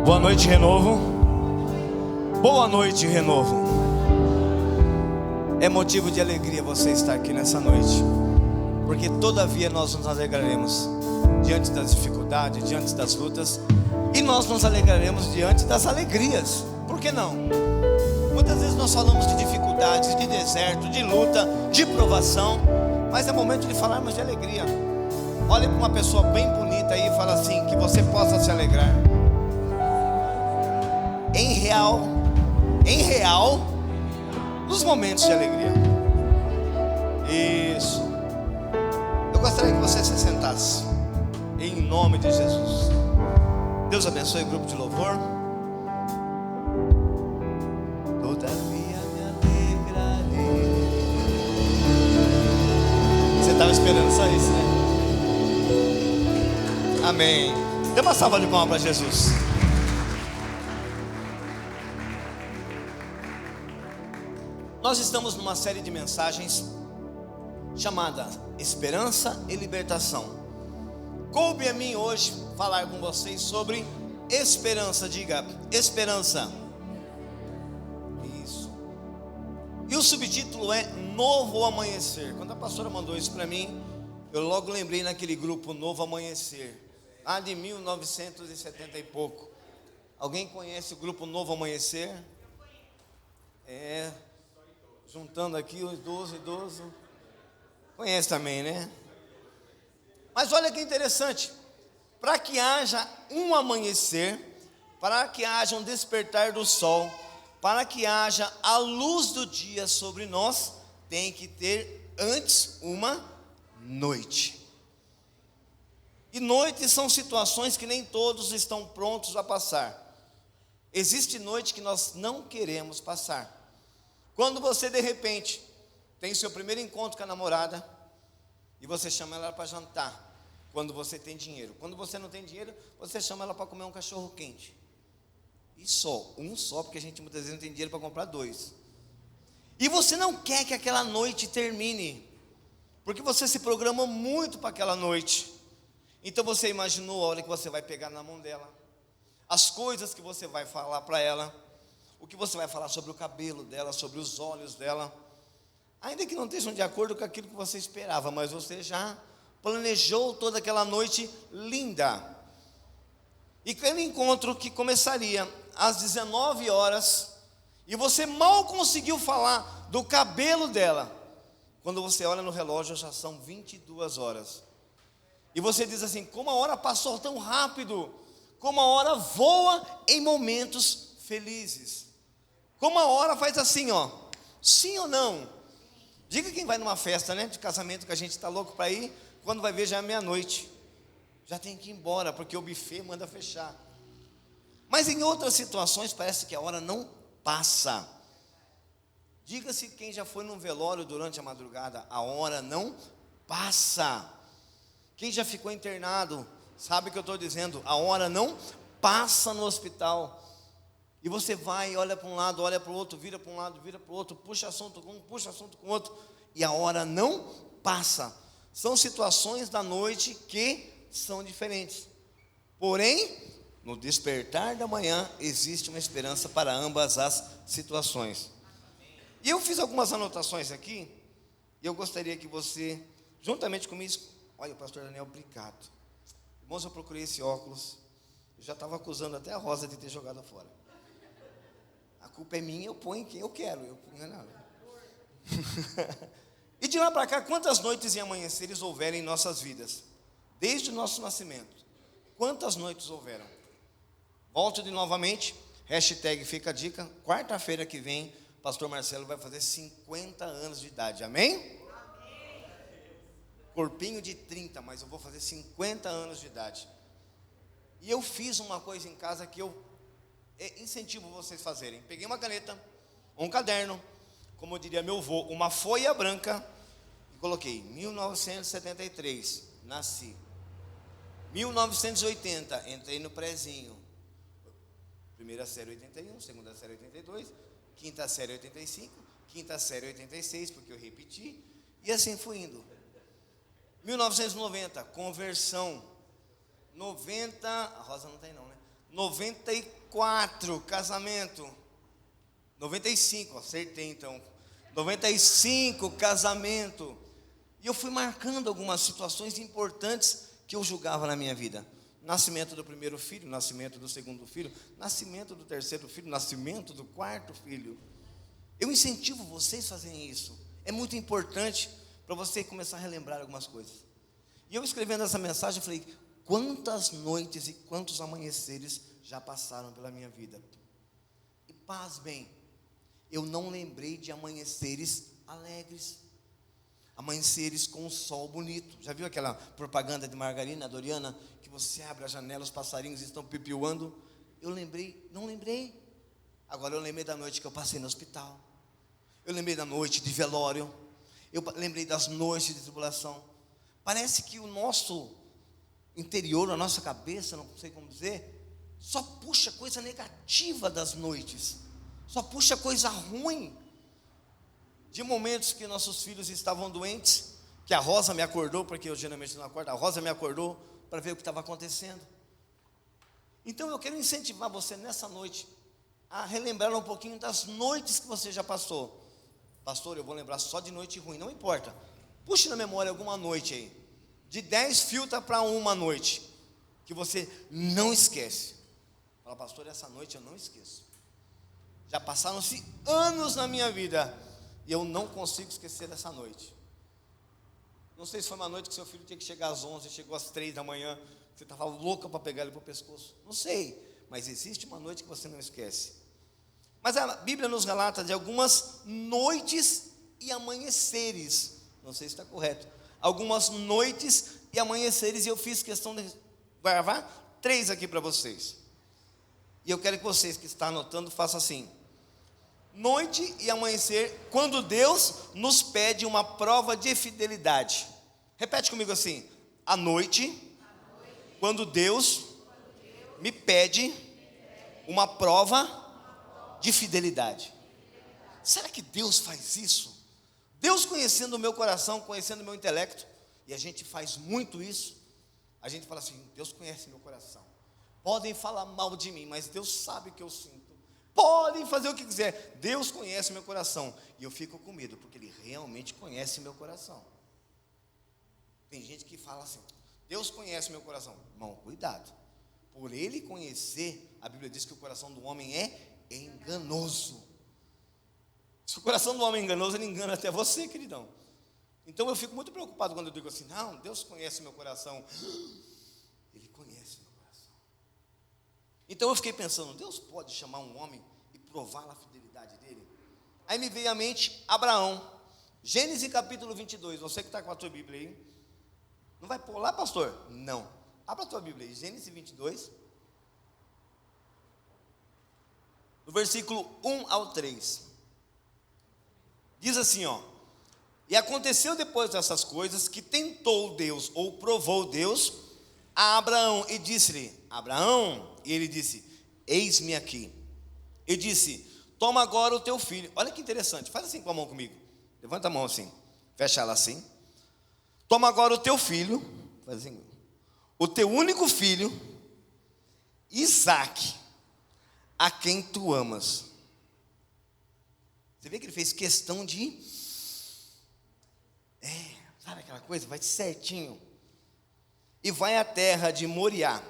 Boa noite, Renovo. Boa noite, Renovo. É motivo de alegria você estar aqui nessa noite, porque todavia nós nos alegraremos diante das dificuldades, diante das lutas, e nós nos alegraremos diante das alegrias. Por que não? Muitas vezes nós falamos de dificuldades, de deserto, de luta, de provação, mas é momento de falarmos de alegria. Olhe para uma pessoa bem bonita aí e fala assim: que você possa se alegrar. Em real, nos momentos de alegria. Isso. Eu gostaria que você se sentasse, em nome de Jesus. Deus abençoe o grupo de louvor. Todavia me alegrarei. Você estava esperando só isso, né? Amém. Dê uma salva de palmas para Jesus. Nós estamos numa série de mensagens chamada Esperança e Libertação. Coube a mim hoje falar com vocês sobre esperança. Diga, esperança. Isso. E o subtítulo é Novo Amanhecer. Quando a pastora mandou isso para mim, eu logo lembrei naquele grupo Novo Amanhecer, lá de 1970 e pouco. Alguém conhece o grupo Novo Amanhecer? Juntando aqui os 12. Conhece também, né? Mas olha que interessante. Para que haja um amanhecer, para que haja um despertar do sol, para que haja a luz do dia sobre nós, tem que ter antes uma noite. E noites são situações que nem todos estão prontos a passar. Existe noite que nós não queremos passar. Quando você de repente tem seu primeiro encontro com a namorada e você chama ela para jantar, quando você tem dinheiro. Quando você não tem dinheiro, você chama ela para comer um cachorro quente. E um só, porque a gente muitas vezes não tem dinheiro para comprar dois. E você não quer que aquela noite termine, porque você se programa muito para aquela noite. Então você imaginou a hora que você vai pegar na mão dela, as coisas que você vai falar para ela, o que você vai falar sobre o cabelo dela, sobre os olhos dela, ainda que não estejam de acordo com aquilo que você esperava, mas você já planejou toda aquela noite linda. E aquele encontro que começaria às 19 horas, e você mal conseguiu falar do cabelo dela, quando você olha no relógio já são 22 horas, e você diz assim: como a hora passou tão rápido, como a hora voa em momentos felizes, como a hora faz assim, ó, sim ou não? Diga quem vai numa festa, né, de casamento, que a gente está louco para ir, quando vai ver já é meia-noite, já tem que ir embora, porque o buffet manda fechar. Mas em outras situações parece que a hora não passa. Diga-se quem já foi num velório durante a madrugada, a hora não passa. Quem já ficou internado, sabe o que eu estou dizendo, a hora não passa no hospital. E você vai, olha para um lado, olha para o outro, vira para um lado, vira para o outro, puxa assunto com um, puxa assunto com o outro, e a hora não passa. São situações da noite que são diferentes. Porém, no despertar da manhã, existe uma esperança para ambas as situações. E eu fiz algumas anotações aqui, e eu gostaria que você, juntamente comigo, olha, o pastor Daniel, obrigado. Irmãos, eu procurei esse óculos, eu já estava acusando até a Rosa de ter jogado fora. A culpa é minha, eu ponho quem eu quero, não. E de lá para cá, quantas noites e amanheceres houveram em nossas vidas? Desde o nosso nascimento, quantas noites houveram? Volto de novamente, hashtag fica a dica, quarta-feira que vem, pastor Marcelo vai fazer 50 anos de idade, amém? Amém. Corpinho de 30, mas eu vou fazer 50 anos de idade. E eu fiz uma coisa em casa que eu incentivo vocês a fazerem. Peguei uma caneta, um caderno, como diria meu avô, uma folha branca, e coloquei 1973, nasci. 1980, entrei no prézinho. Primeira série 81, segunda série 82, quinta série 85, quinta série 86, porque eu repeti, e assim fui indo. 1990, conversão. 90, a Rosa não tem não, né? 94, casamento. 95, acertei então. 95, casamento. E eu fui marcando algumas situações importantes que eu julgava na minha vida. Nascimento do primeiro filho, nascimento do segundo filho, nascimento do terceiro filho, nascimento do quarto filho. Eu incentivo vocês a fazerem isso. É muito importante para você começar a relembrar algumas coisas. E eu escrevendo essa mensagem, eu falei, quantas noites e quantos amanheceres já passaram pela minha vida. E pasmem, eu não lembrei de amanheceres alegres. Amanheceres com um sol bonito. Já viu aquela propaganda de margarina, Doriana, que você abre a janela, os passarinhos estão pipiuando? Eu lembrei, não lembrei. Agora eu lembrei da noite que eu passei no hospital. Eu lembrei da noite de velório. Eu lembrei das noites de tribulação. Parece que o nosso interior, a nossa cabeça, não sei como dizer, só puxa coisa negativa das noites. Só puxa coisa ruim. De momentos que nossos filhos estavam doentes, que a Rosa me acordou, porque eu geralmente não acordo, a Rosa me acordou para ver o que estava acontecendo. Então eu quero incentivar você nessa noite a relembrar um pouquinho das noites que você já passou. Pastor, eu vou lembrar só de noite ruim, não importa. Puxe na memória alguma noite aí. De 10 filtra para uma noite que você não esquece. Fala, pastor, essa noite eu não esqueço. Já passaram-se anos na minha vida e eu não consigo esquecer dessa noite. Não sei se foi uma noite que seu filho tinha que chegar às 11, chegou às 3 da manhã, você estava louca para pegar ele para o pescoço. Não sei, mas existe uma noite que você não esquece. Mas a Bíblia nos relata de algumas noites e amanheceres. Não sei se está correto. Algumas noites e amanheceres, e eu fiz questão de gravar 3 aqui para vocês. E eu quero que vocês que estão anotando façam assim. Noite e amanhecer, quando Deus nos pede uma prova de fidelidade. Repete comigo assim. À noite, quando Deus me pede uma prova de fidelidade. Será que Deus faz isso? Deus conhecendo o meu coração, conhecendo o meu intelecto, e a gente faz muito isso. A gente fala assim, Deus conhece meu coração. Podem falar mal de mim, mas Deus sabe o que eu sinto. Podem fazer o que quiser, Deus conhece meu coração. E eu fico com medo, porque Ele realmente conhece meu coração. Tem gente que fala assim, Deus conhece meu coração. Irmão, cuidado. Por Ele conhecer, a Bíblia diz que o coração do homem é enganoso. Se o coração do homem é enganoso, ele engana até você, queridão. Então eu fico muito preocupado quando eu digo assim, não, Deus conhece meu coração. Ele conhece meu coração. Então eu fiquei pensando, Deus pode chamar um homem e provar a fidelidade dele? Aí me veio à mente Abraão. Gênesis capítulo 22, você que está com a tua Bíblia aí. Não vai pôr lá, pastor? Não. Abra a tua Bíblia aí, Gênesis 22. No versículo 1 ao 3. Diz assim, ó. E aconteceu depois dessas coisas que tentou Deus, ou provou Deus, a Abraão e disse-lhe, Abraão, e ele disse, eis-me aqui. E disse, toma agora o teu filho. Olha que interessante, faz assim com a mão comigo. Levanta a mão assim, fecha ela assim. Toma agora o teu filho, faz assim, o teu único filho, Isaque, a quem tu amas. Você vê que ele fez questão de, sabe aquela coisa, vai certinho. E vai à terra de Moriá,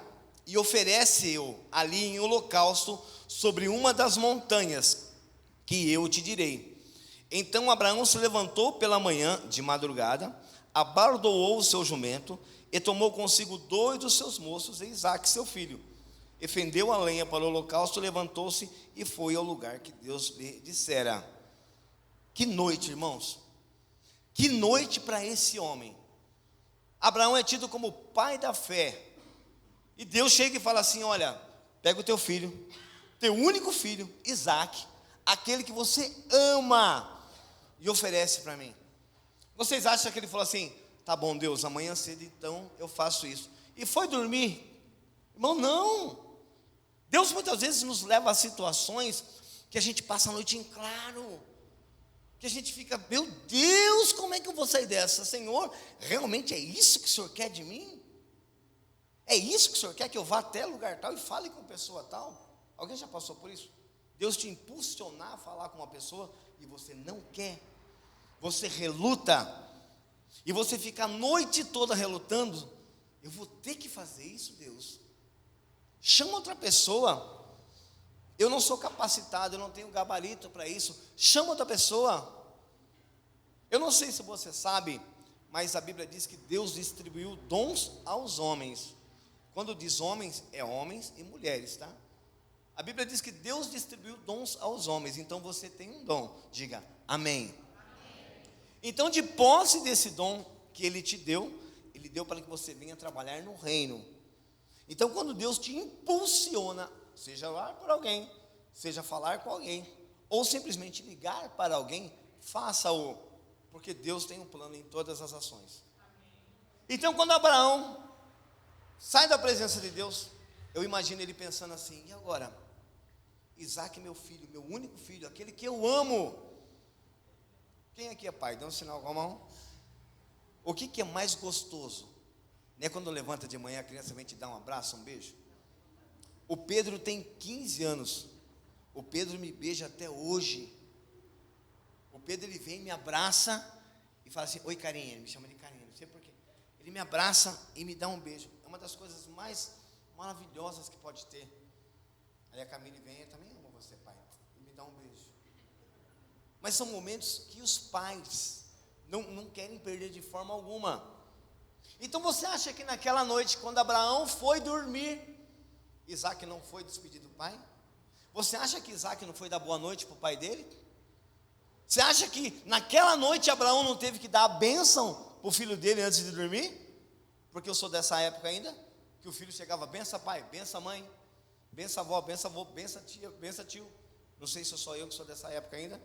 e oferece-o ali em holocausto sobre uma das montanhas, que eu te direi. Então Abraão se levantou pela manhã, de madrugada, abardoou o seu jumento, e tomou consigo 2 dos seus moços, e Isaque seu filho. E fendeu a lenha para o holocausto, levantou-se e foi ao lugar que Deus lhe dissera. Que noite, irmãos. Que noite para esse homem. Abraão é tido como pai da fé. E Deus chega e fala assim, olha, pega o teu filho, teu único filho, Isaque, aquele que você ama, e oferece para mim. Vocês acham que ele falou assim, tá bom Deus, amanhã cedo então eu faço isso. E foi dormir? Irmão, não. Deus muitas vezes nos leva a situações que a gente passa a noite em claro. Que a gente fica, meu Deus, como é que eu vou sair dessa? Senhor, realmente é isso que o Senhor quer de mim? É isso que o Senhor quer, que eu vá até lugar tal e fale com pessoa tal? Alguém já passou por isso? Deus te impulsionar a falar com uma pessoa e você não quer, você reluta, e você fica a noite toda relutando. Eu vou ter que fazer isso, Deus? Chama outra pessoa. Eu não sou capacitado, eu não tenho gabarito para isso. Chama outra pessoa. Eu não sei se você sabe, mas a Bíblia diz que Deus distribuiu dons aos homens. Quando diz homens, é homens e mulheres, tá? A Bíblia diz que Deus distribuiu dons aos homens. Então você tem um dom. Diga amém. Então, de posse desse dom que Ele te deu, Ele deu para que você venha trabalhar no reino. Então, quando Deus te impulsiona, seja orar por alguém, seja falar com alguém, ou simplesmente ligar para alguém, faça-o, porque Deus tem um plano em todas as ações. Então, quando Abraão sai da presença de Deus, eu imagino ele pensando assim: e agora? Isaac, meu filho, meu único filho, aquele que eu amo. Quem aqui é pai? Dá um sinal com a mão. O que é mais gostoso? Não é quando levanta de manhã a criança vem te dar um abraço, um beijo? O Pedro tem 15 anos. O Pedro me beija até hoje. O Pedro, ele vem, me abraça e fala assim: oi, carinha. Ele me chama de carinha, não sei porquê. Ele me abraça e me dá um beijo. É uma das coisas mais maravilhosas que pode ter. Aí a Camille vem: eu também amo você, pai. E me dá um beijo. Mas são momentos que os pais não querem perder de forma alguma. Então você acha que naquela noite, quando Abraão foi dormir, Isaac não foi despedir do pai? Você acha que Isaac não foi dar boa noite para o pai dele? Você acha que naquela noite Abraão não teve que dar a bênção para o filho dele antes de dormir? Porque eu sou dessa época ainda, que o filho chegava: bença pai, bença mãe, bença avó, bença avô, bença tia, bença tio. Não sei se sou eu que sou dessa época ainda.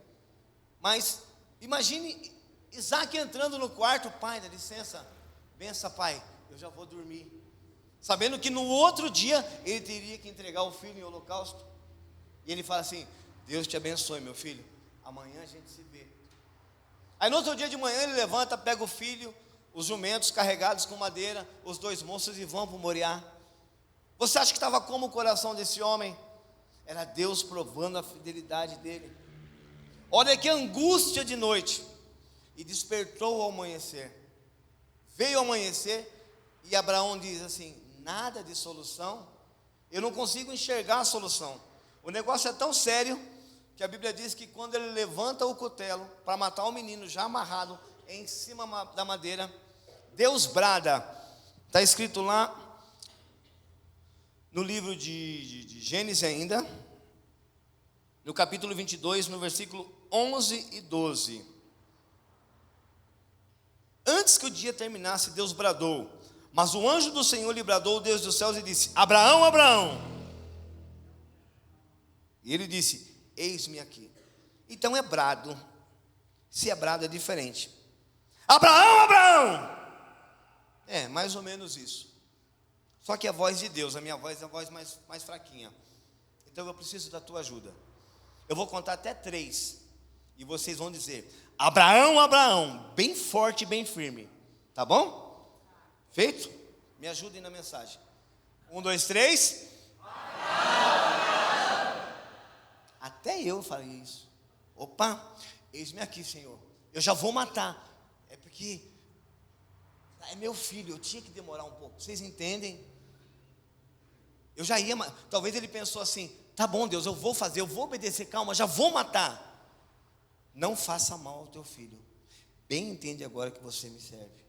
Mas imagine Isaac entrando no quarto: pai, dá licença, bença pai, eu já vou dormir. Sabendo que no outro dia ele teria que entregar o filho em holocausto. E ele fala assim: Deus te abençoe, meu filho, amanhã a gente se vê. Aí no outro dia de manhã ele levanta, pega o filho, os jumentos carregados com madeira, os dois moços, e vão para o Moriá. Você acha que estava como o coração desse homem? Era Deus provando a fidelidade dele. Olha que angústia de noite. E despertou ao amanhecer. Veio ao amanhecer e Abraão diz assim: nada de solução. Eu não consigo enxergar a solução. O negócio é tão sério que a Bíblia diz que quando ele levanta o cutelo para matar o menino já amarrado em cima da madeira, Deus brada. Está escrito lá no livro de Gênesis ainda, no capítulo 22, no versículo 11 e 12. Antes que o dia terminasse, Deus bradou, mas o anjo do Senhor lhe bradou, Deus dos céus, e disse: Abraão, Abraão. E ele disse: eis-me aqui. Então é brado. Se é brado é diferente. Abraão, Abraão. É, mais ou menos isso. Só que a voz de Deus, a minha voz é a voz mais fraquinha. Então eu preciso da tua ajuda. Eu vou contar até 3. E vocês vão dizer: Abraão, Abraão. Bem forte, bem firme. Tá bom? Feito? Me ajudem na mensagem. 1, 2, 3. Até eu falei isso. Opa, eis-me aqui, Senhor. Eu já vou matar. É porque é meu filho, eu tinha que demorar um pouco. Vocês entendem? Eu já ia, talvez ele pensou assim: tá bom, Deus, eu vou fazer, eu vou obedecer, calma, já vou matar. Não faça mal ao teu filho. Bem entende agora que você me serve.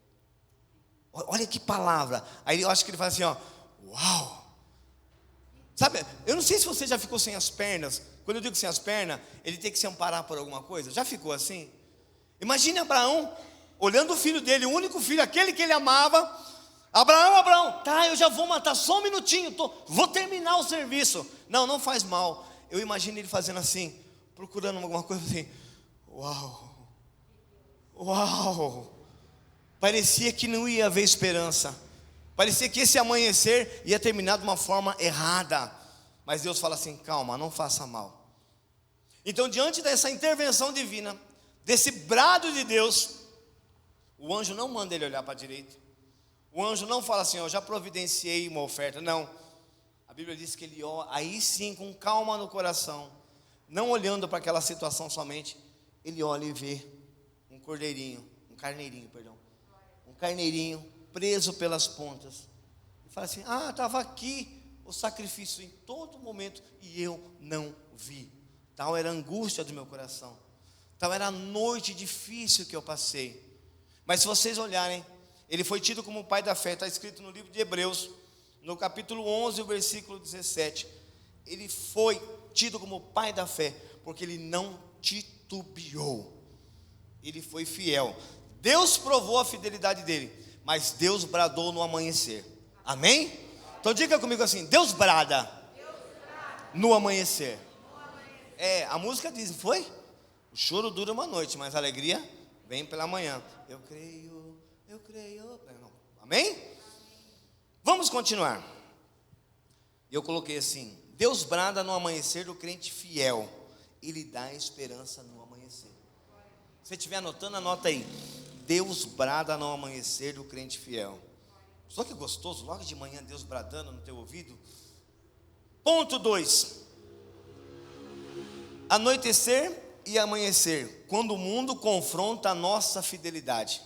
Olha que palavra. Aí eu acho que ele fala assim, ó: uau. Sabe, eu não sei se você já ficou sem as pernas. Quando eu digo sem as pernas, ele tem que se amparar por alguma coisa. Já ficou assim? Imagine Abraão olhando o filho dele, o único filho, aquele que ele amava. Abraão, Abraão, tá, eu já vou matar, só um minutinho, vou terminar o serviço. Não faz mal. Eu imagino ele fazendo assim, procurando alguma coisa assim. Uau, uau. Parecia que não ia haver esperança. Parecia que esse amanhecer ia terminar de uma forma errada. Mas Deus fala assim: calma, não faça mal. Então, diante dessa intervenção divina, desse brado de Deus, o anjo não manda ele olhar para a direita, O anjo não fala assim, eu já providenciei uma oferta. Não. A Bíblia diz que ele ó, aí sim, com calma no coração, não olhando para aquela situação somente, ele olha e vê um carneirinho preso pelas pontas. E fala assim, estava aqui o sacrifício em todo momento e eu não vi. Tal era a angústia do meu coração, tal era a noite difícil que eu passei. Mas se vocês olharem, ele foi tido como o pai da fé, está escrito no livro de Hebreus, no capítulo 11, o versículo 17. Ele foi tido como o pai da fé, porque ele não titubeou, ele foi fiel. Deus provou a fidelidade dele, mas Deus bradou no amanhecer. Amém? Então diga comigo assim, Deus brada no amanhecer. A música diz, não foi? O choro dura uma noite, mas a alegria vem pela manhã. Eu creio. Não. Amém? Vamos continuar. Eu coloquei assim, Deus brada no amanhecer do crente fiel, Ele dá esperança no amanhecer. Se você estiver anotando, anota aí. Deus brada no amanhecer do crente fiel. Só que gostoso, logo de manhã Deus bradando no teu ouvido. Ponto 2. Anoitecer e amanhecer, quando o mundo confronta a nossa fidelidade.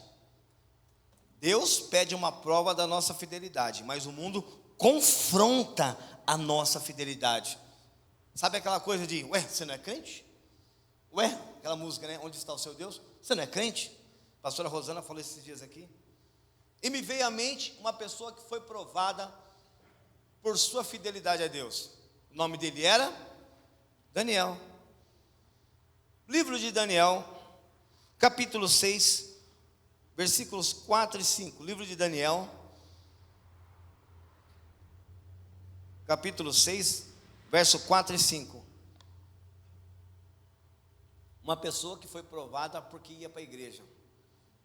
Deus pede uma prova da nossa fidelidade, mas o mundo confronta a nossa fidelidade. Sabe aquela coisa de, você não é crente? Aquela música, né? Onde está o seu Deus? Você não é crente? A pastora Rosana falou esses dias aqui. E me veio à mente uma pessoa que foi provada por sua fidelidade a Deus. O nome dele era Daniel. Livro de Daniel, capítulo 6, versículos 4 e 5. Livro de Daniel, capítulo 6, verso 4 e 5. Uma pessoa que foi provada porque ia para a igreja.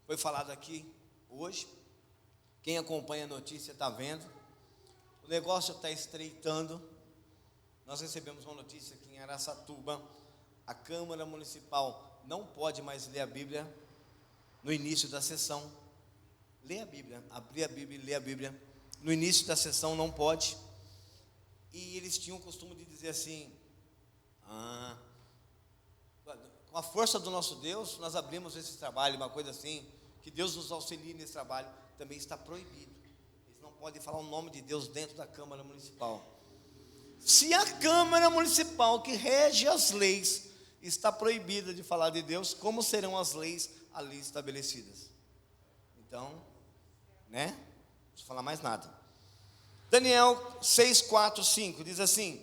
Foi falado aqui hoje. Quem acompanha a notícia está vendo. O negócio está estreitando. Nós recebemos uma notícia aqui em Araçatuba. A Câmara Municipal não pode mais ler a Bíblia no início da sessão. Lê a Bíblia, abrir a Bíblia e ler a Bíblia. No início da sessão não pode. E eles tinham o costume de dizer assim, com a força do nosso Deus, nós abrimos esse trabalho, uma coisa assim, que Deus nos auxilie nesse trabalho, também está proibido. Eles não podem falar o nome de Deus dentro da Câmara Municipal. Se a Câmara Municipal, que rege as leis, está proibida de falar de Deus, como serão as leis ali estabelecidas? Então, né? Não preciso falar mais nada. Daniel 6, 4, 5 diz assim: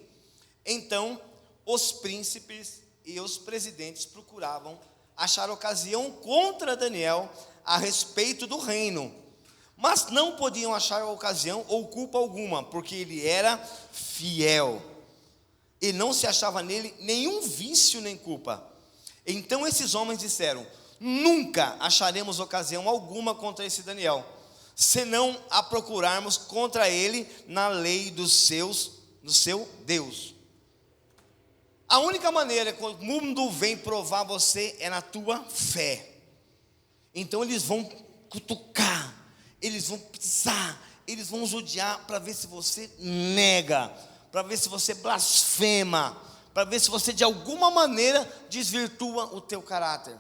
então os príncipes e os presidentes procuravam achar ocasião contra Daniel a respeito do reino, mas não podiam achar ocasião ou culpa alguma, porque ele era fiel e não se achava nele nenhum vício nem culpa. Então esses homens disseram: nunca acharemos ocasião alguma contra esse Daniel, senão a procurarmos contra ele na lei do seu Deus. A única maneira que o mundo vem provar você é na tua fé. Então eles vão cutucar, eles vão pisar, eles vão judiar para ver se você nega, para ver se você blasfema, para ver se você de alguma maneira desvirtua o teu caráter.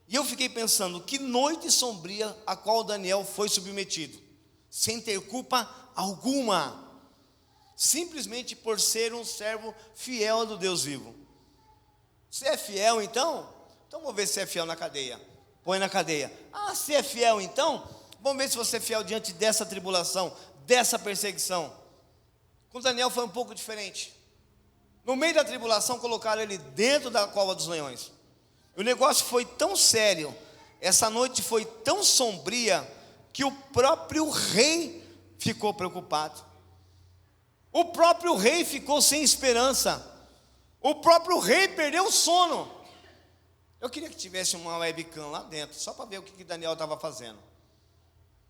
E eu fiquei pensando, que noite sombria a qual Daniel foi submetido, sem ter culpa alguma, simplesmente por ser um servo fiel do Deus vivo. Você é fiel então? Então vamos ver se é fiel na cadeia. Põe na cadeia. Se é fiel então, vamos ver se você é fiel diante dessa tribulação, dessa perseguição. Com Daniel foi um pouco diferente. No meio da tribulação colocaram ele dentro da cova dos leões. O negócio foi tão sério, essa noite foi tão sombria, que o próprio rei ficou preocupado. O próprio rei ficou sem esperança. O próprio rei perdeu o sono. Eu queria que tivesse uma webcam lá dentro, só para ver o que Daniel estava fazendo.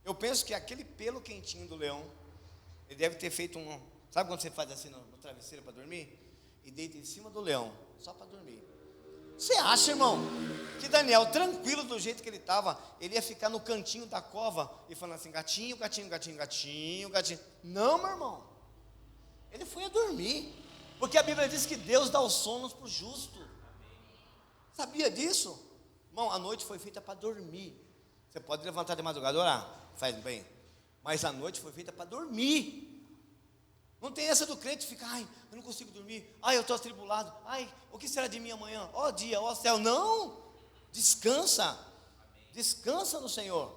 Eu penso que aquele pelo quentinho do leão, ele deve ter feito sabe quando você faz assim no travesseiro para dormir? E deita em cima do leão, só para dormir. Você acha, irmão, que Daniel, tranquilo do jeito que ele estava, ele ia ficar no cantinho da cova e falando assim: gatinho, gatinho, gatinho, gatinho, gatinho? Não, meu irmão. Ele foi a dormir, porque a Bíblia diz que Deus dá os sonos para o justo. Sabia disso? Irmão, a noite foi feita para dormir. Você pode levantar de madrugada e orar, faz bem, mas a noite foi feita para dormir. Não tem essa do crente ficar: ai, eu não consigo dormir, ai, eu estou atribulado, ai, o que será de mim amanhã? Ó dia, ó céu. Não, descansa, descansa no Senhor.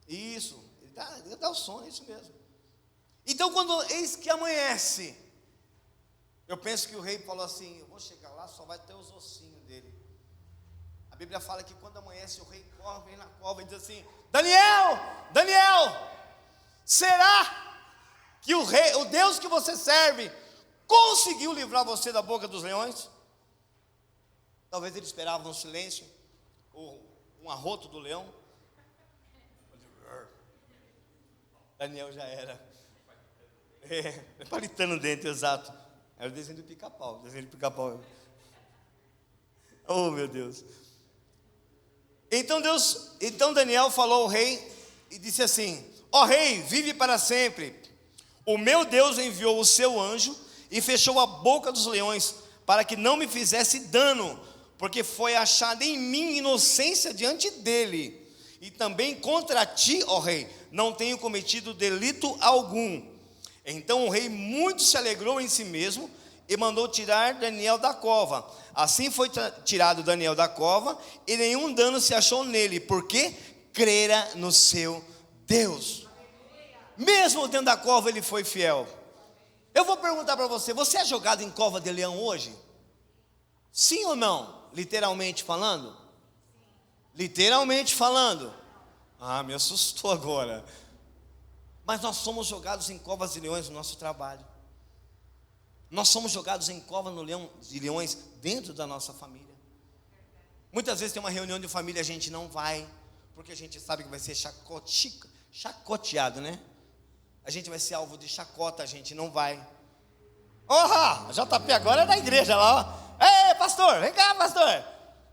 Isso, ele dá o sono, é isso mesmo. Então, quando eis que amanhece, eu penso que o rei falou assim: eu vou chegar lá, só vai ter os ossinhos dele. A Bíblia fala que quando amanhece, o rei corre, vem na cova e diz assim: Daniel, Daniel, será que o Deus que você serve conseguiu livrar você da boca dos leões? Talvez ele esperava um silêncio, ou um arroto do leão. Daniel já era. Palitando o dente, exato. Era o desenho do pica-pau. Oh, meu Deus. Então Daniel falou ao rei e disse assim: ó rei, vive para sempre. O meu Deus enviou o seu anjo e fechou a boca dos leões, para que não me fizesse dano, porque foi achada em mim inocência diante dele. E também contra ti, ó rei, não tenho cometido delito algum. Então o rei muito se alegrou em si mesmo e mandou tirar Daniel da cova. Assim foi tirado Daniel da cova, e nenhum dano se achou nele, porque crera no seu Deus. Mesmo dentro da cova ele foi fiel. Eu vou perguntar para você: você é jogado em cova de leão hoje? Sim ou não? Literalmente falando? Literalmente falando. Ah, me assustou agora. Mas nós somos jogados em covas de leões no nosso trabalho. Nós somos jogados em covas de leões dentro da nossa família. Muitas vezes tem uma reunião de família, a gente não vai, porque a gente sabe que vai ser chacoteado, né? A gente vai ser alvo de chacota, a gente não vai. Oh, JP agora é da igreja lá, ó. Ei, pastor, vem cá, pastor.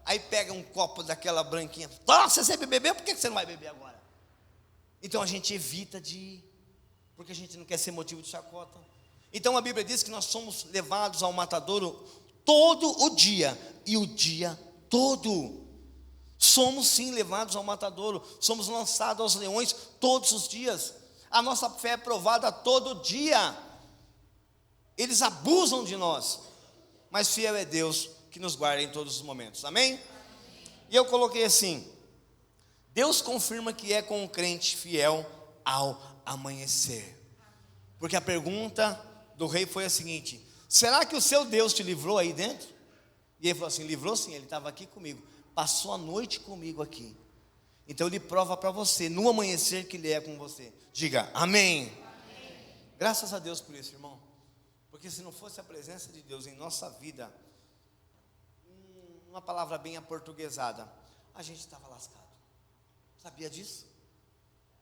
Aí pega um copo daquela branquinha. Nossa, você sempre bebeu, por que você não vai beber agora? Então a gente evita de ir, porque a gente não quer ser motivo de chacota. Então a Bíblia diz que nós somos levados ao matadouro todo o dia, e o dia todo. Somos sim levados ao matadouro, somos lançados aos leões todos os dias. A nossa fé é provada todo dia. Eles abusam de nós, mas fiel é Deus que nos guarda em todos os momentos, amém? E eu coloquei assim: Deus confirma que é com o crente fiel ao amanhecer. Porque a pergunta do rei foi a seguinte: será que o seu Deus te livrou aí dentro? E ele falou assim: livrou sim, ele estava aqui comigo, passou a noite comigo aqui. Então ele prova para você, no amanhecer, que ele é com você. Diga amém. Amém. Graças a Deus por isso, irmão. Porque se não fosse a presença de Deus em nossa vida, uma palavra bem aportuguesada, a gente estava lascado. Sabia disso?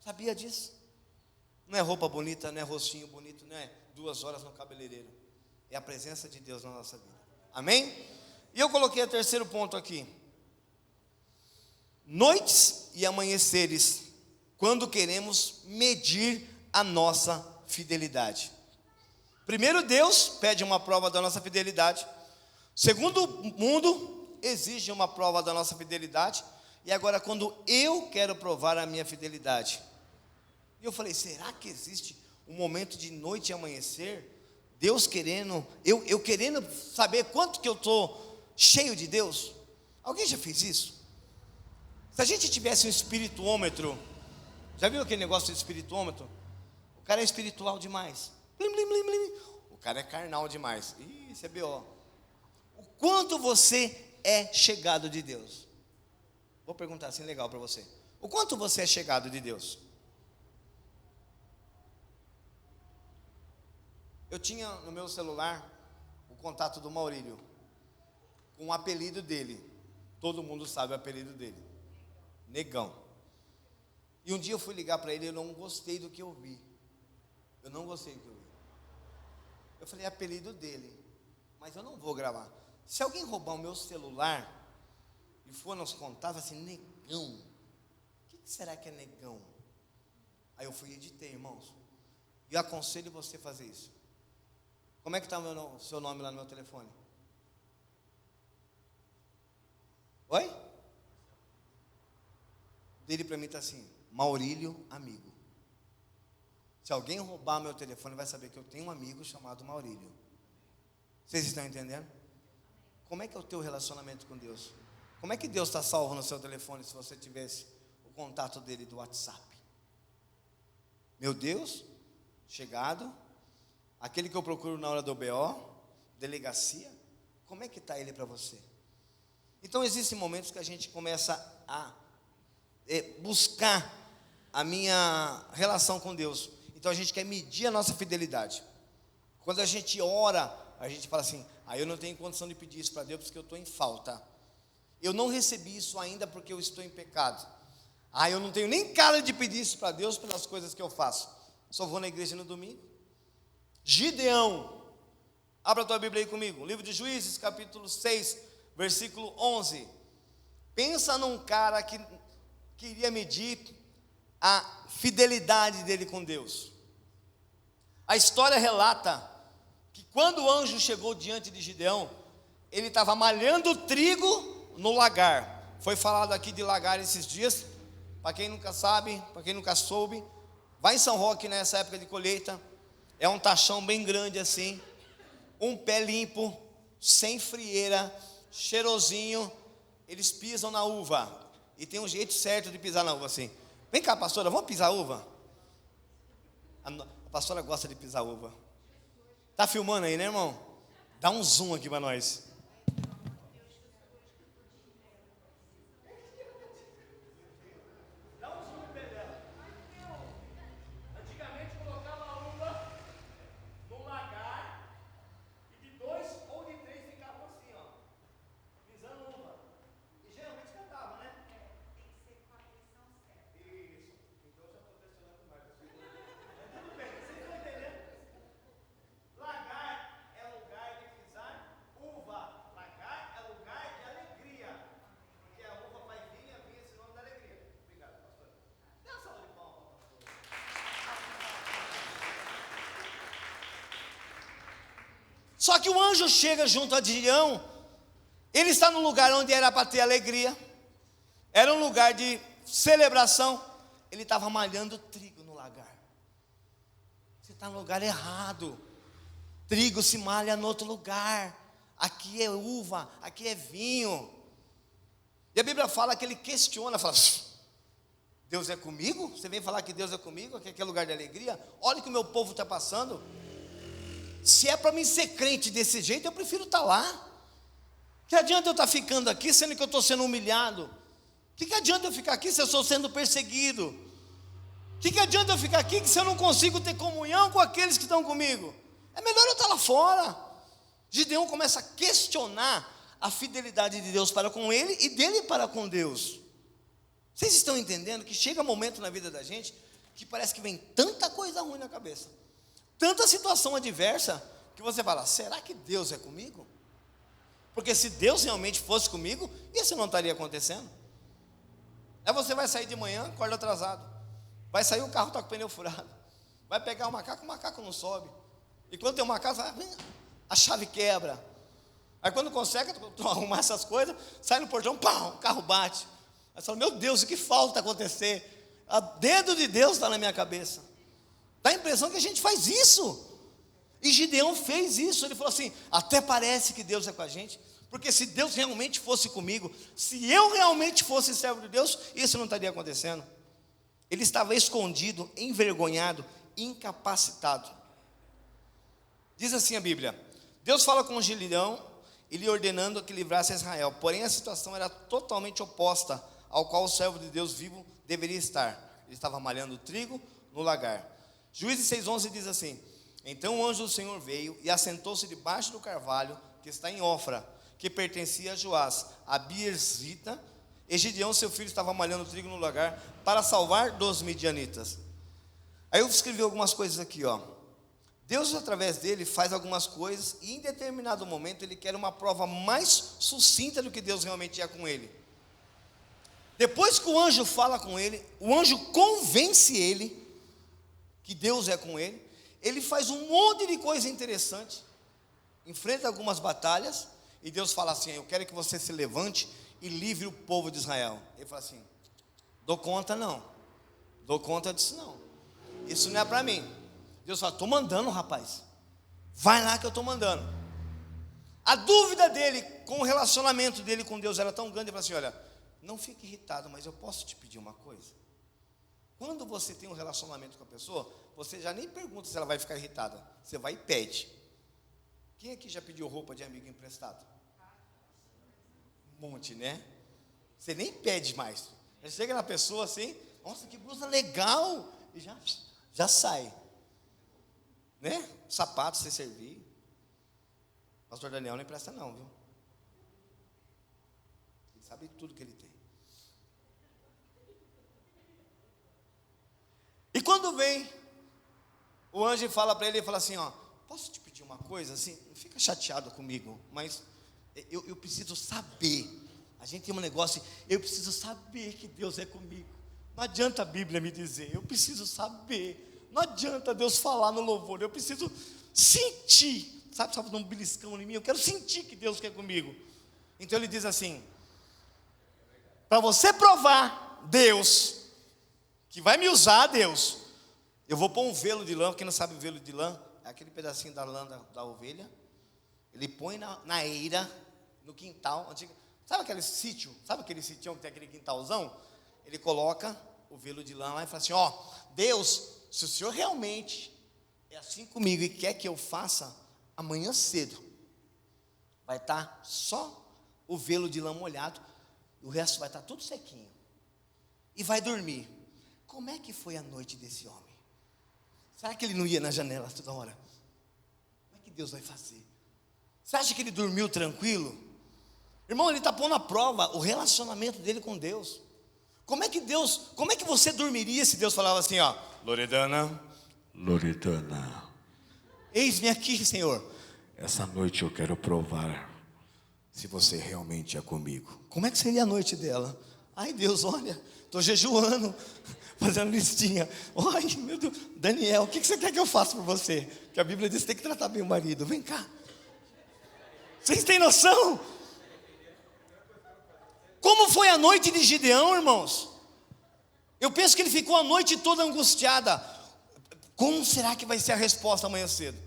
Sabia disso? Não é roupa bonita, não é rostinho bonito, não é 2 horas no cabeleireiro. É a presença de Deus na nossa vida. Amém? E eu coloquei o terceiro ponto aqui: noites e amanheceres, quando queremos medir a nossa fidelidade. Primeiro, Deus pede uma prova da nossa fidelidade. Segundo, o mundo exige uma prova da nossa fidelidade. E agora, quando eu quero provar a minha fidelidade, e eu falei: será que existe um momento de noite e amanhecer? Deus querendo, eu querendo saber quanto que eu estou cheio de Deus. Alguém já fez isso? Se a gente tivesse um espirituômetro, já viu aquele negócio de espirituômetro? O cara é espiritual demais, blim, blim, blim, blim. O cara é carnal demais. Isso é B.O. O quanto você é chegado de Deus? Vou perguntar assim legal para você: o quanto você é chegado de Deus? Eu tinha no meu celular o contato do Maurílio, com o apelido dele. Todo mundo sabe o apelido dele: Negão. E um dia eu fui ligar para ele, eu não gostei do que eu vi. Eu falei: é apelido dele, mas eu não vou gravar. Se alguém roubar o meu celular e for nos contatos assim, negão, o que será que é negão? Aí eu fui e editei, irmãos. E eu aconselho você a fazer isso. Como é que está o seu nome lá no meu telefone? Oi? Dele para mim está assim, Maurílio Amigo. Se alguém roubar meu telefone, vai saber que eu tenho um amigo chamado Maurílio. Vocês estão entendendo? Como é que é o teu relacionamento com Deus? Como é que Deus está salvo no seu telefone se você tivesse o contato dele do WhatsApp? Meu Deus, chegado, aquele que eu procuro na hora do BO, delegacia, como é que está ele para você? Então existem momentos que a gente começa a buscar a minha relação com Deus. Então a gente quer medir a nossa fidelidade. Quando a gente ora, a gente fala assim, eu não tenho condição de pedir isso para Deus porque eu estou em falta. Eu não recebi isso ainda porque eu estou em pecado. Eu não tenho nem cara de pedir isso para Deus pelas coisas que eu faço. Só vou na igreja no domingo. Gideão, abra a tua Bíblia aí comigo, livro de Juízes, capítulo 6, versículo 11. Pensa num cara que queria medir a fidelidade dele com Deus. A história relata que quando o anjo chegou diante de Gideão, ele estava malhando trigo no lagar. Foi falado aqui de lagar esses dias. Para quem nunca sabe, para quem nunca soube, vai em São Roque nessa época de colheita. É um tachão bem grande assim, um pé limpo, sem frieira, cheirosinho. Eles pisam na uva. E tem um jeito certo de pisar na uva assim. Vem cá, pastora, vamos pisar uva? A pastora gosta de pisar uva. Tá filmando aí, né, irmão? Dá um zoom aqui para nós. Só que o anjo chega junto a Gideão, ele está num lugar onde era para ter alegria, era um lugar de celebração, ele estava malhando trigo no lagar. Você está no lugar errado, trigo se malha no outro lugar, aqui é uva, aqui é vinho. E a Bíblia fala que ele questiona, fala, Deus é comigo? Você vem falar que Deus é comigo, aqui é lugar de alegria? Olha o que o meu povo está passando. Se é para mim ser crente desse jeito, eu prefiro estar lá. Que adianta eu estar ficando aqui, sendo que eu estou sendo humilhado? Que adianta eu ficar aqui se eu estou sendo perseguido? Que adianta eu ficar aqui se eu não consigo ter comunhão com aqueles que estão comigo? É melhor eu estar lá fora. Gideão começa a questionar a fidelidade de Deus para com ele e dele para com Deus. Vocês estão entendendo que chega um momento na vida da gente que parece que vem tanta coisa ruim na cabeça, tanta situação adversa, que você fala, será que Deus é comigo? Porque se Deus realmente fosse comigo, isso não estaria acontecendo. Aí você vai sair de manhã, acorda atrasado. Vai sair, o carro está com o pneu furado. Vai pegar o macaco não sobe. E quando tem uma casa, a chave quebra. Aí quando consegue arrumar essas coisas, sai no portão, pá, o carro bate. Aí você fala, meu Deus, o que falta acontecer? O dedo de Deus está na minha cabeça. Dá a impressão que a gente faz isso. E Gideão fez isso. Ele falou assim, até parece que Deus é com a gente, porque se Deus realmente fosse comigo, se eu realmente fosse servo de Deus, isso não estaria acontecendo. Ele estava escondido, envergonhado, incapacitado. Diz assim a Bíblia, Deus fala com Gideão e lhe ordenando que livrasse Israel, porém a situação era totalmente oposta ao qual o servo de Deus vivo deveria estar. Ele estava malhando trigo no lagar. Juízes 6,11 diz assim, então o anjo do Senhor veio e assentou-se debaixo do carvalho que está em Ofra, que pertencia a Joás, a Birzita, e Gideão, seu filho, estava malhando trigo no lagar para salvar dos midianitas. Aí eu escrevi algumas coisas aqui, ó. Deus, através dele, faz algumas coisas, e em determinado momento ele quer uma prova mais sucinta do que Deus realmente é com ele. Depois que o anjo fala com ele, o anjo convence ele que Deus é com ele, ele faz um monte de coisa interessante, enfrenta algumas batalhas, e Deus fala assim: eu quero que você se levante e livre o povo de Israel. Ele fala assim: dou conta não, dou conta disso não, isso não é para mim. Deus fala: estou mandando, rapaz, vai lá que eu estou mandando. A dúvida dele com o relacionamento dele com Deus era tão grande, ele fala assim: olha, não fique irritado, mas eu posso te pedir uma coisa? Quando você tem um relacionamento com a pessoa, você já nem pergunta se ela vai ficar irritada, você vai e pede. Quem aqui já pediu roupa de amigo emprestado? Um monte, né? Você nem pede mais. Você chega na pessoa assim: nossa, que blusa legal, e já sai, né? Sapato, você servir. Pastor Daniel não empresta não, viu? Ele sabe tudo que ele tem. E quando vem o anjo fala para ele, fala assim: ó, posso te pedir uma coisa? Assim, não fica chateado comigo, mas eu preciso saber. A gente tem um negócio, eu preciso saber que Deus é comigo. Não adianta a Bíblia me dizer, eu preciso saber. Não adianta Deus falar no louvor, eu preciso sentir. Sabe, dar um beliscão em mim? Eu quero sentir que Deus quer comigo. Então ele diz assim: para você provar Deus, que vai me usar, Deus, eu vou pôr um velo de lã. Quem não sabe o velo de lã, é aquele pedacinho da lã da ovelha. Ele põe na eira, no quintal antigo. Sabe aquele sítio? Sabe aquele sítio que tem aquele quintalzão? Ele coloca o velo de lã lá e fala assim: ó, Deus, se o Senhor realmente é assim comigo e quer que eu faça, amanhã cedo vai estar só o velo de lã molhado, o resto vai estar tudo sequinho, e vai dormir. Como é que foi a noite desse homem? Será que ele não ia na janela toda hora? Como é que Deus vai fazer? Você acha que ele dormiu tranquilo? Irmão, ele está pondo à prova o relacionamento dele com Deus. Como é que você dormiria se Deus falava assim, ó: Loredana, eis-me aqui, Senhor, essa noite eu quero provar se você realmente é comigo. Como é que seria a noite dela? Ai, Deus, olha, estou jejuando, fazendo listinha. Ai, meu Deus, Daniel, o que você quer que eu faça por você? Porque a Bíblia diz que tem que tratar bem o marido. Vem cá. Vocês têm noção? Como foi a noite de Gideão, irmãos? Eu penso que ele ficou a noite toda angustiada. Como será que vai ser a resposta amanhã cedo?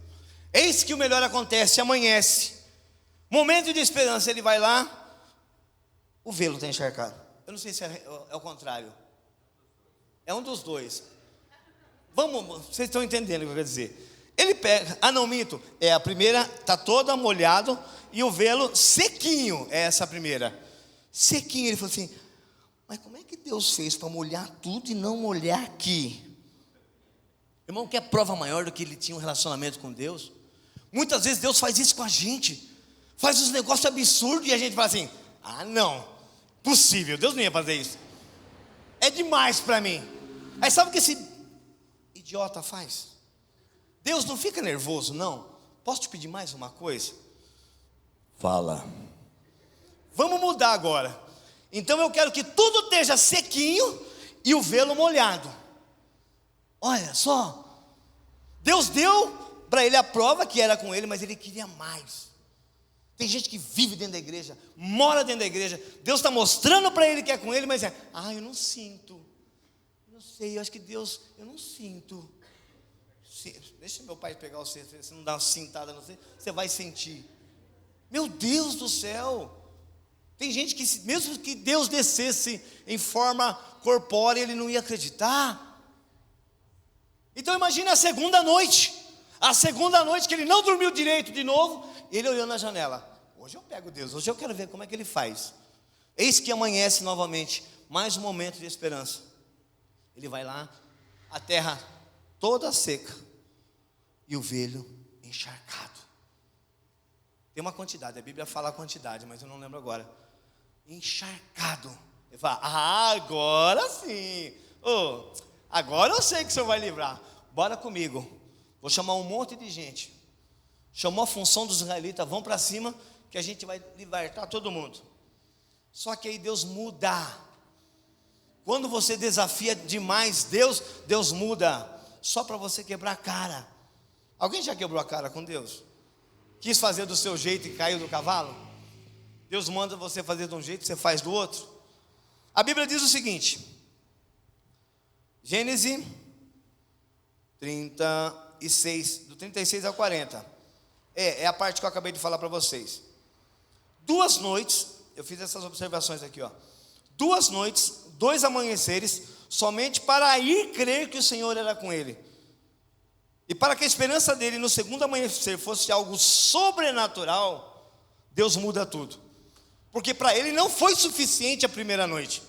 Eis que o melhor acontece, amanhece. Momento de esperança, ele vai lá, o velo está encharcado. Eu não sei se é o contrário. É um dos dois. Vamos, vocês estão entendendo o que eu quero dizer. Ele pega, não minto, a primeira está toda molhado e o velo sequinho, é essa a primeira. Sequinho, ele falou assim: mas como é que Deus fez para molhar tudo e não molhar aqui? Irmão, quer prova maior do que ele tinha um relacionamento com Deus? Muitas vezes Deus faz isso com a gente, faz uns negócios absurdos e a gente fala assim: não, possível, Deus não ia fazer isso, é demais para mim. Aí sabe o que esse idiota faz? Deus não fica nervoso, não. Posso te pedir mais uma coisa? Fala. Vamos mudar agora. Então eu quero que tudo esteja sequinho e o velo molhado. Olha só, Deus deu para ele a prova que era com ele, mas ele queria mais. Tem gente que vive dentro da igreja, mora dentro da igreja, Deus está mostrando para ele que é com ele, mas eu não sinto, eu não sei, eu acho que Deus, eu não sinto. Deixa meu pai pegar você, você não dá uma cintada, não sei, você vai sentir. Meu Deus do céu, tem gente que mesmo que Deus descesse em forma corpórea, ele não ia acreditar. Então imagine a segunda noite que ele não dormiu direito de novo, ele olhou na janela: hoje eu pego Deus, hoje eu quero ver como é que ele faz. Eis que amanhece novamente, mais um momento de esperança. Ele vai lá, a terra toda seca e o velho encharcado. Tem uma quantidade, a Bíblia fala a quantidade, mas eu não lembro agora. Encharcado. Ele fala: agora sim, agora eu sei que o Senhor vai livrar. Bora comigo. Vou chamar um monte de gente. Chamou a função dos israelitas, vão para cima, que a gente vai libertar todo mundo. Só que aí Deus muda. Quando você desafia demais Deus muda. Só para você quebrar a cara. Alguém já quebrou a cara com Deus? Quis fazer do seu jeito e caiu do cavalo? Deus manda você fazer de um jeito, você faz do outro. A Bíblia diz o seguinte, Gênesis 36, do 36 ao 40. É a parte que eu acabei de falar para vocês. 2 noites, eu fiz essas observações aqui, ó. 2 noites, 2 amanheceres, somente para ir crer que o Senhor era com ele. E para que a esperança dele no segundo amanhecer fosse algo sobrenatural, Deus muda tudo. Porque para ele não foi suficiente a primeira noite.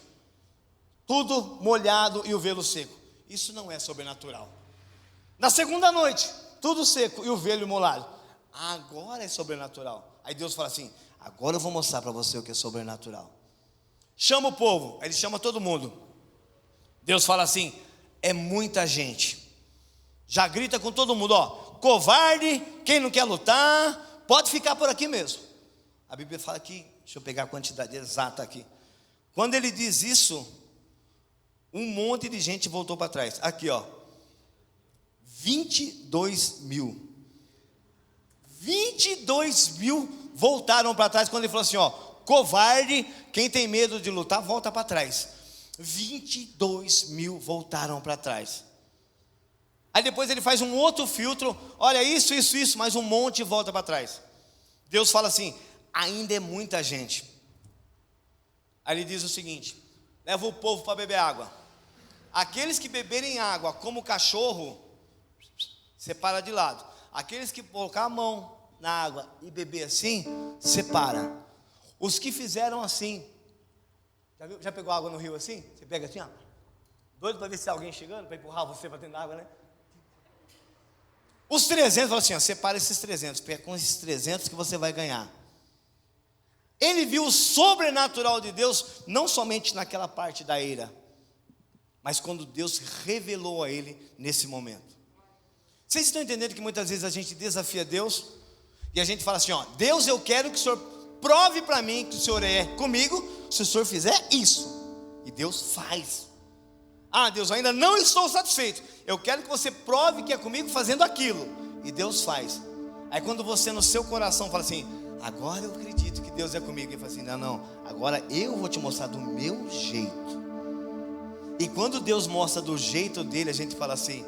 Tudo molhado e o velo seco. Isso não é sobrenatural. Na segunda noite, tudo seco e o velo molhado. Agora é sobrenatural. Aí Deus fala assim, agora eu vou mostrar para você o que é sobrenatural. Chama o povo, ele chama todo mundo. Deus fala assim, é muita gente. Já grita com todo mundo, ó, covarde, quem não quer lutar, pode ficar por aqui mesmo. A Bíblia fala que, deixa eu pegar a quantidade exata aqui. Quando ele diz isso, um monte de gente voltou para trás. Aqui, ó, 22 mil. 22 mil voltaram para trás quando ele falou assim, ó, covarde, quem tem medo de lutar, volta para trás. 22 mil voltaram para trás. Aí depois ele faz um outro filtro, olha isso, mas um monte volta para trás. Deus fala assim, ainda é muita gente. Aí ele diz o seguinte, leva o povo para beber água. Aqueles que beberem água como cachorro, separa de lado. Aqueles que colocar a mão na água e beber assim, separa. Os que fizeram assim, já viu? Já pegou água no rio assim? Você pega assim, ó, doido para ver se tem alguém chegando, para empurrar você para dentro da água, né? Os 300, fala assim, ó, separa esses 300, pega com esses 300 que você vai ganhar. Ele viu o sobrenatural de Deus, não somente naquela parte da eira, mas quando Deus revelou a ele nesse momento. Vocês estão entendendo que muitas vezes a gente desafia Deus, e a gente fala assim, ó, Deus, eu quero que o Senhor prove para mim que o Senhor é comigo, se o Senhor fizer isso, e Deus faz. Ah, Deus, eu ainda não estou satisfeito, eu quero que você prove que é comigo fazendo aquilo, e Deus faz. Aí quando você no seu coração fala assim, agora eu acredito que Deus é comigo, ele fala assim, não, agora eu vou te mostrar do meu jeito. E quando Deus mostra do jeito dele, a gente fala assim,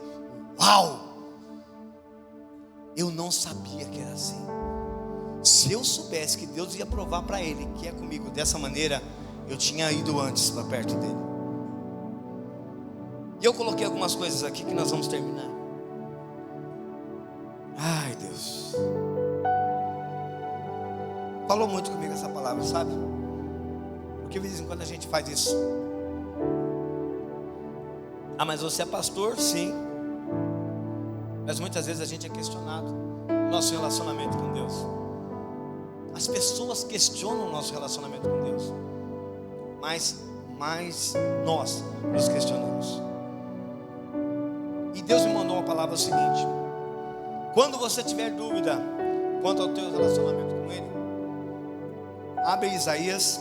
uau, eu não sabia que era assim. Se eu soubesse que Deus ia provar para ele que é comigo dessa maneira, eu tinha ido antes para perto dele. E eu coloquei algumas coisas aqui que nós vamos terminar. Ai, Deus, falou muito comigo essa palavra, sabe? Porque de vez em quando a gente faz isso. Ah, mas você é pastor? Sim. Mas muitas vezes a gente é questionado no nosso relacionamento com Deus. As pessoas questionam o nosso relacionamento com Deus, mas nós nos questionamos. E Deus me mandou uma palavra seguinte: quando você tiver dúvida quanto ao teu relacionamento com Ele, abre Isaías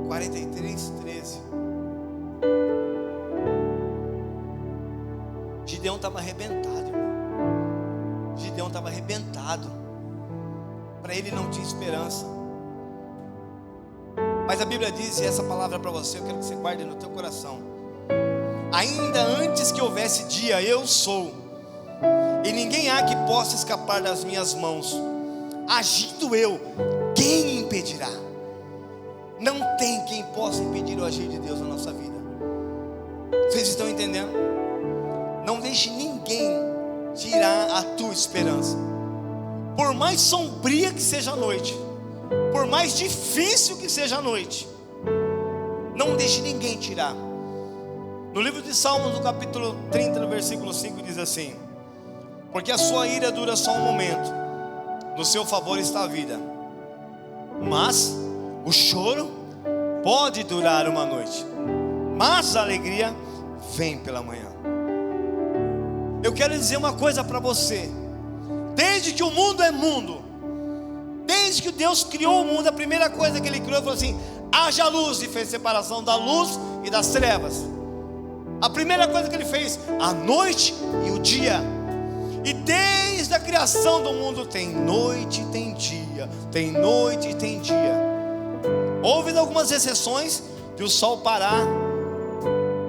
43, 13. Gideão estava arrebentado, irmão. Gideão estava arrebentado. Para ele não tinha esperança. Mas a Bíblia diz, e essa palavra é para você, eu quero que você guarde no teu coração: ainda antes que houvesse dia, eu sou, e ninguém há que possa escapar das minhas mãos. Agindo eu, quem impedirá? Não tem quem possa impedir o agir de Deus na nossa vida. Vocês estão entendendo? Não deixe ninguém tirar a tua esperança. Por mais sombria que seja a noite, por mais difícil que seja a noite, não deixe ninguém tirar. No livro de Salmos, no capítulo 30, no versículo 5, diz assim: porque a sua ira dura só um momento, no seu favor está a vida, mas o choro pode durar uma noite, mas a alegria vem pela manhã. Eu quero dizer uma coisa para você. Desde que o mundo é mundo, desde que Deus criou o mundo, a primeira coisa que Ele criou, Ele falou assim: haja luz, e fez separação da luz e das trevas. A primeira coisa que Ele fez, a noite e o dia. E desde a criação do mundo tem noite e tem dia, tem noite e tem dia. Houve algumas exceções de o sol parar,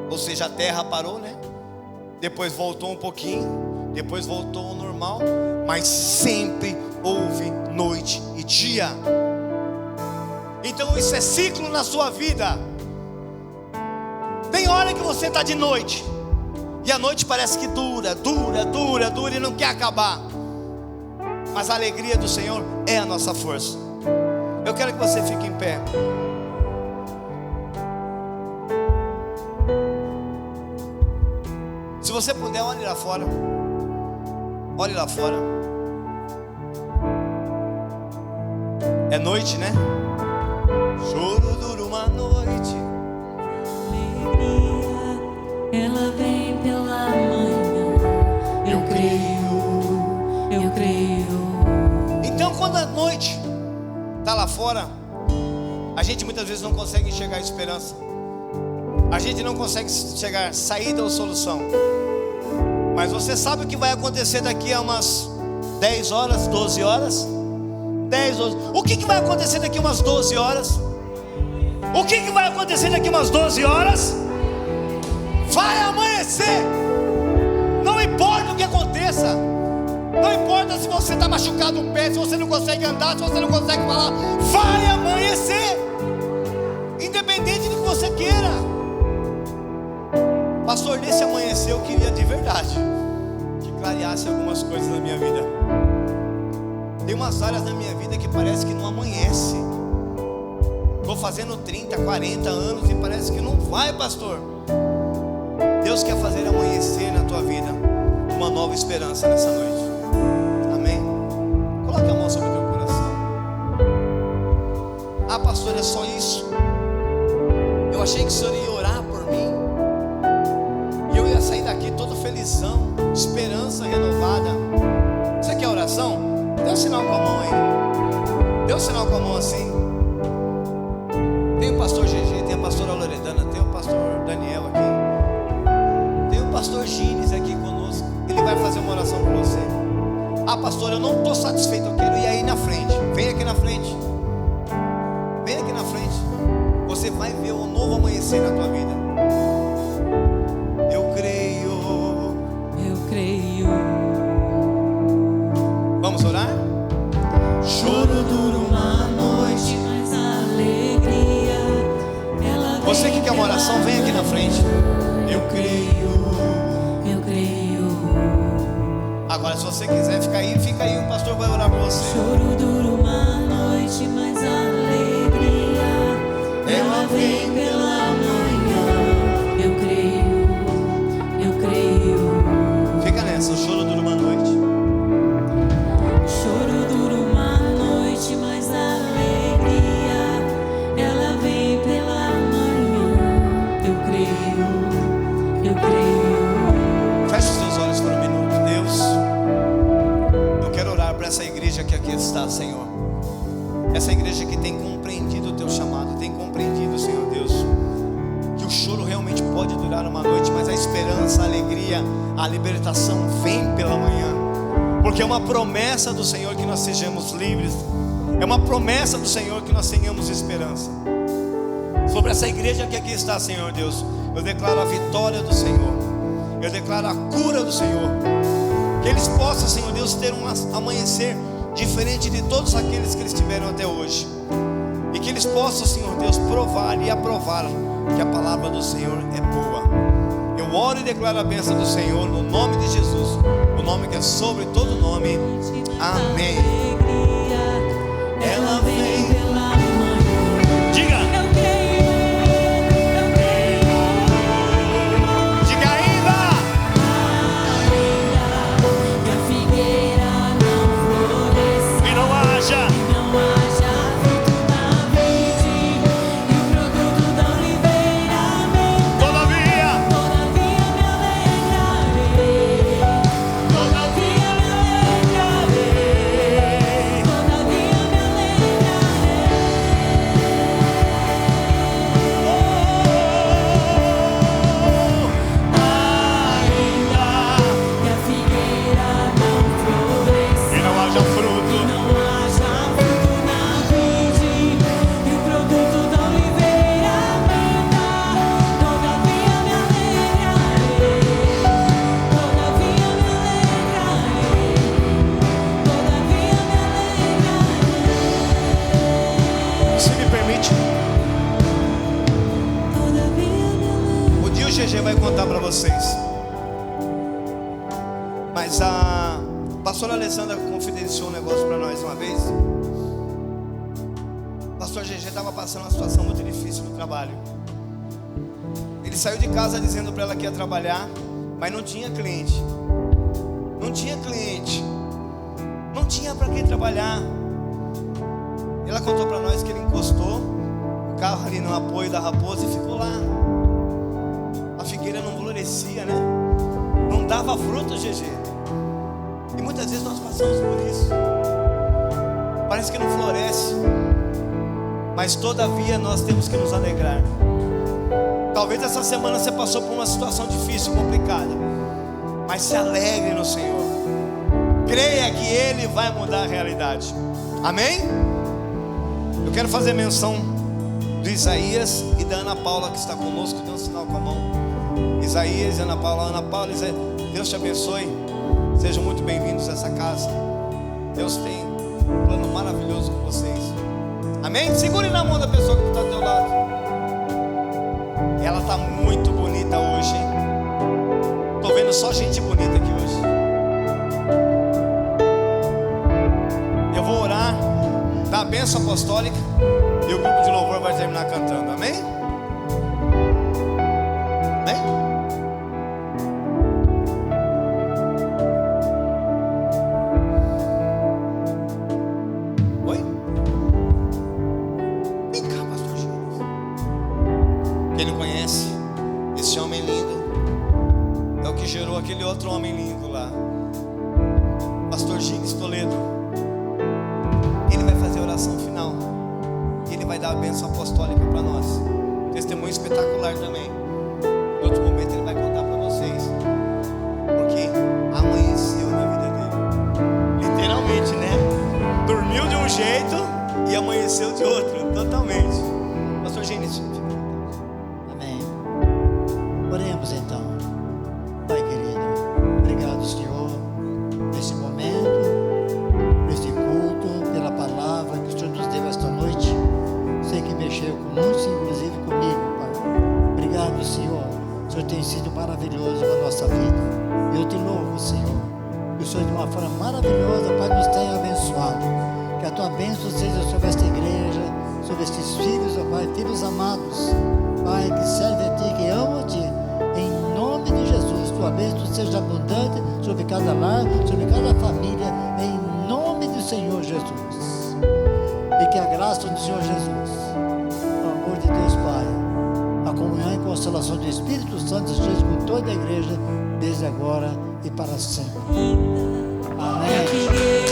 ou seja, a terra parou, né? Depois voltou um pouquinho, depois voltou ao normal, mas sempre houve noite e dia. Então isso é ciclo na sua vida. Tem hora que você está de noite, e a noite parece que dura e não quer acabar. Mas a alegria do Senhor é a nossa força. Eu quero que você fique em pé. Se você puder, olhe lá fora. Olhe lá fora. É noite, né? Choro dura uma noite. Alegria, ela vem pela manhã. Eu creio. Então, quando a noite está lá fora, a gente muitas vezes não consegue enxergar a esperança. A gente não consegue chegar saída ou solução. Mas você sabe o que vai acontecer daqui a umas 10 horas, 12 horas? 10, 12. O que vai acontecer daqui a umas 12 horas? O que vai acontecer daqui a umas 12 horas? Vai amanhecer. Não importa o que aconteça. Não importa se você está machucado o pé, se você não consegue andar, se você não consegue falar. Vai amanhecer. Independente do que você queira. Pastor, nesse amanhecer eu queria de verdade que clareasse algumas coisas na minha vida. Tem umas áreas na minha vida que parece que não amanhece. Estou fazendo 30, 40 anos e parece que não vai, pastor. Deus quer fazer amanhecer na tua vida uma nova esperança nessa noite. Amém? Coloque a mão sobre o teu coração. Ah, pastor, é só isso? Eu achei que o Senhor ia orar por mim e eu ia sair daqui todo felizão, esperança renovada. Você quer oração? Dê um sinal com a mão aí. Dê um sinal com a mão assim. Tem o pastor GG, tem a pastora Loredana, tem o pastor Daniel aqui, tem o pastor Gines aqui conosco. Ele vai fazer uma oração por você. Ah, pastor, eu não estou satisfeito, eu quero ir aí na frente. Vem aqui na frente. Vem aqui na frente. Você vai ver um novo amanhecer na tua vida. Eu creio. Vamos orar? Choro dura uma noite, mas a alegria, ela vem. Você que quer uma oração, vem aqui na frente. Eu creio. Agora, se você quiser ficar aí, fica aí, o pastor vai orar por você. Choro dura uma noite, mas a alegria, ela vem pela manhã. Eu creio. Fica nessa, o choro dura uma noite. Choro dura uma noite, mas a alegria, ela vem pela manhã. Eu creio. Feche os seus olhos por um minuto. Deus, eu quero orar para essa igreja que aqui está, Senhor. Essa igreja que tem compreendido o teu chamado, tem compreendido, Senhor Deus, que o choro realmente pode durar uma noite, mas a esperança, a alegria, a libertação vem pela manhã. Porque é uma promessa do Senhor que nós sejamos livres. É uma promessa do Senhor que nós tenhamos esperança. Sobre essa igreja que aqui está, Senhor Deus, eu declaro a vitória do Senhor. Eu declaro a cura do Senhor. Que eles possam, Senhor Deus, ter um amanhecer diferente de todos aqueles que eles tiveram até hoje. E que eles possam, Senhor Deus, provar e aprovar que a palavra do Senhor é boa. Eu oro e declaro a bênção do Senhor no nome de Jesus, o nome que é sobre todo nome. Amém. Ela vem pela manhã. Diga. Eu creio. Diga ainda. Que a figueira não floresça, E não haja. não haja fruto na vide, e o produto da oliveira. Todavia Me alegrarei. Mas a pastora Alessandra confidenciou um negócio para nós uma vez. O pastor GG estava passando uma situação muito difícil no trabalho. Ele saiu de casa dizendo para ela que ia trabalhar, mas não tinha cliente. Não tinha cliente. Não tinha para quem trabalhar. Ela contou para nós que ele encostou o carro ali no apoio da raposa e ficou lá. A figueira não florescia, né? Não dava fruto, GG. E muitas vezes nós passamos por isso. Parece que não floresce, mas todavia nós temos que nos alegrar. Talvez essa semana você passou por uma situação difícil, complicada, mas se alegre no Senhor. Creia que Ele vai mudar a realidade. Amém? Eu quero fazer menção do Isaías e da Ana Paula, que está conosco. Dê um sinal com a mão. Isaías e Ana Paula. Ana Paula, Deus te abençoe. Sejam muito bem-vindos a essa casa. Deus tem um plano maravilhoso com vocês. Amém? Segure na mão da pessoa que está ao teu lado. Ela está muito bonita hoje, hein? Estou vendo só gente bonita aqui hoje. Eu vou orar, dar a bênção apostólica, e o grupo de louvor vai terminar cantando. Amém? Amém? Aquele outro homem lindo lá, Pastor Gines Toledo. Ele vai fazer a oração final e ele vai dar a bênção apostólica para nós. Testemunho espetacular também. Em outro momento ele vai contar para vocês, porque amanheceu na vida dele, literalmente, né? Dormiu de um jeito e amanheceu de outro, totalmente. Pastor Gines. Amém. Oremos então. Pai querido, obrigado, Senhor, nesse momento, nesse culto, pela palavra que o Senhor nos deu esta noite. Sei que mexeu com muitos, inclusive comigo, Pai. Obrigado, Senhor. O Senhor tem sido maravilhoso na nossa vida. Eu te louvo, Senhor. Que o Senhor, de uma forma maravilhosa, Pai, nos tenha abençoado. Que a tua bênção seja sobre esta igreja, sobre estes filhos, ó Pai, filhos amados, Pai, que servem a Ti, que amam a Ti. Em nome de Jesus, tua bênção seja abundante sobre cada lar, sobre cada família, em nome do Senhor Jesus. E que a graça do Senhor Jesus, o amor de Deus Pai, a comunhão e consolação do Espírito Santo esteja com toda a igreja, desde agora e para sempre. Amém.